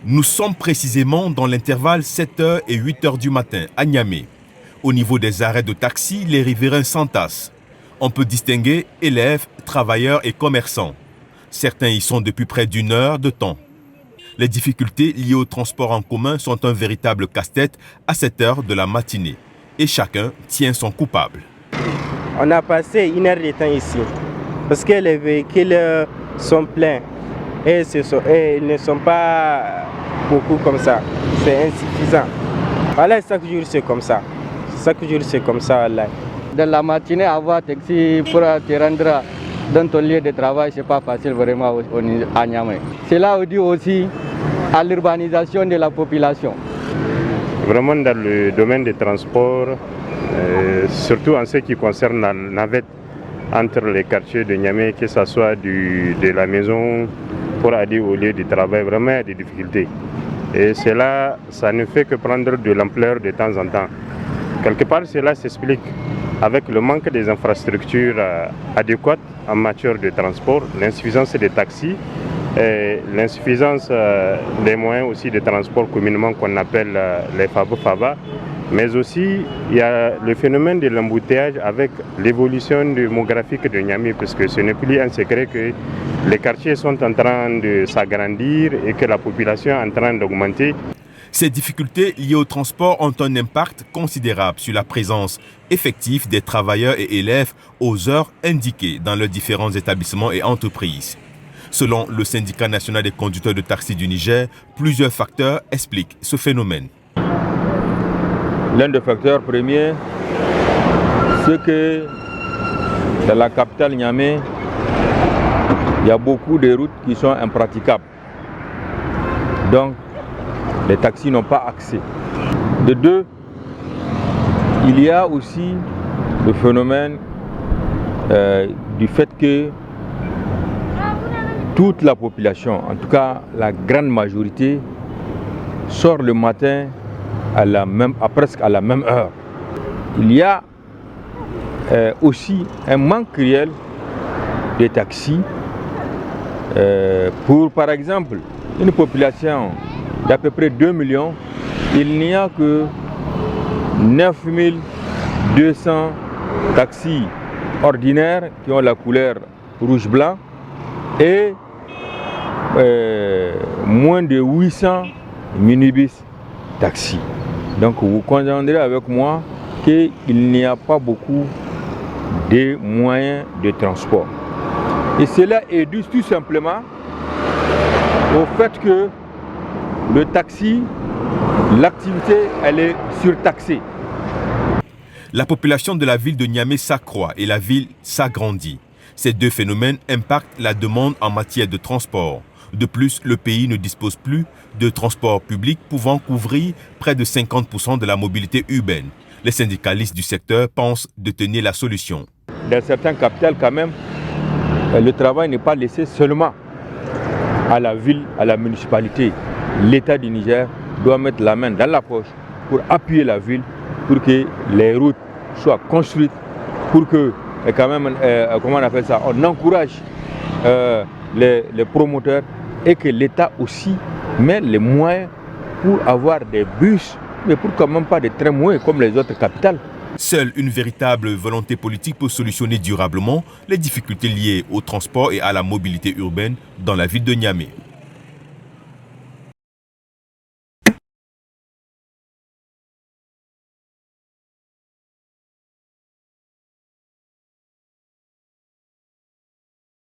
Nous sommes précisément dans l'intervalle 7h et 8h du matin à Niamey. Au niveau des arrêts de taxi, les riverains s'entassent. On peut distinguer élèves, travailleurs et commerçants. Certains y sont depuis près d'une heure de temps. Les difficultés liées au transport en commun sont un véritable casse-tête à cette heure de la matinée. Et chacun tient son coupable. On a passé une heure de temps ici parce que les véhicules sont pleins et ils ne sont pas beaucoup comme ça. C'est insuffisant. Voilà, chaque jour c'est comme ça. Chaque jour c'est comme ça. Voilà. Dans la matinée, avoir taxi pour te rendre dans ton lieu de travail, ce n'est pas facile vraiment à Niamey. Cela est dû aussi à l'urbanisation de la population. Vraiment dans le domaine des transports, surtout en ce qui concerne la navette entre les quartiers de Niamey, que ce soit de la maison pour aller au lieu de travail, vraiment il y a des difficultés. Et cela, ça ne fait que prendre de l'ampleur de temps en temps. Quelque part, cela s'explique avec le manque des infrastructures adéquates en matière de transport, l'insuffisance des taxis, et l'insuffisance des moyens aussi de transport communément qu'on appelle les FABA, mais aussi il y a le phénomène de l'embouteillage avec l'évolution démographique de Niamey, parce que ce n'est plus un secret que les quartiers sont en train de s'agrandir et que la population est en train d'augmenter. Ces difficultés liées au transport ont un impact considérable sur la présence effective des travailleurs et élèves aux heures indiquées dans leurs différents établissements et entreprises. Selon le syndicat national des conducteurs de taxi du Niger, plusieurs facteurs expliquent ce phénomène. L'un des facteurs premiers, c'est que dans la capitale Niamey, il y a beaucoup de routes qui sont impraticables. Donc, les taxis n'ont pas accès. De deux, il y a aussi le phénomène du fait que toute la population, en tout cas la grande majorité, sort le matin presque à la même heure. Il y a aussi un manque réel de taxis pour, par exemple, une population d'à peu près 2 millions, il n'y a que 9200 taxis ordinaires qui ont la couleur rouge-blanc et moins de 800 minibus taxis. Donc vous comprendrez avec moi qu'il n'y a pas beaucoup de moyens de transport. Et cela est dû tout simplement au fait que le taxi, l'activité, elle est surtaxée. La population de la ville de Niamey s'accroît et la ville s'agrandit. Ces deux phénomènes impactent la demande en matière de transport. De plus, le pays ne dispose plus de transport public pouvant couvrir près de 50% de la mobilité urbaine. Les syndicalistes du secteur pensent détenir la solution. Dans certaines capitales, quand même, le travail n'est pas laissé seulement à la ville, à la municipalité. L'État du Niger doit mettre la main dans la poche pour appuyer la ville, pour que les routes soient construites, pour que, quand même, comment on appelle ça, on encourage les promoteurs et que l'État aussi met les moyens pour avoir des bus, mais pour quand même pas des tramways comme les autres capitales. Seule une véritable volonté politique peut solutionner durablement les difficultés liées au transport et à la mobilité urbaine dans la ville de Niamey.